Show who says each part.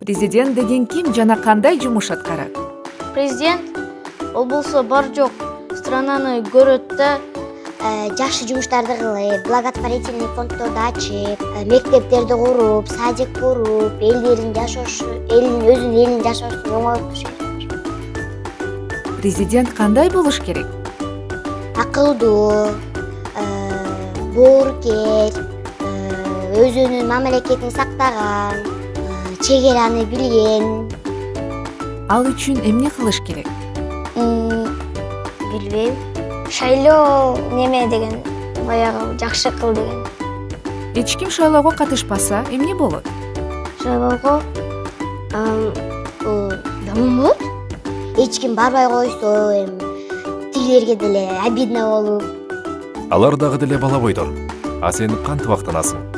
Speaker 1: Президент деген ким жана кандай жумуш аткарат?
Speaker 2: Президент ол болсо бар жок странаны көрөт да,
Speaker 3: Жакшы жумуштарды кылып, благотворительный фонддорду ачып, мектептерди куруп, садик куруп, элдин өзүнүн элин жашоосун оңойтуш керек.
Speaker 1: Президент кандай болуш керек?
Speaker 3: Акылдуу, боорукер, өзүнүн мамлекетин сактаган, чегераны билген.
Speaker 1: Ал үчүн эмне кылыш керек?
Speaker 2: билбейм. Шайлоо неме деген, баягы жакшы кыл деген.
Speaker 1: Эч ким шайлоого катышпаса, эмне болот?
Speaker 2: Шайлоого жаман болот.
Speaker 3: Эч ким барбай койсо, тигилерге деле обидно болуп.
Speaker 4: Алар дагы деле бала бойдон. А сен кантип актанасың?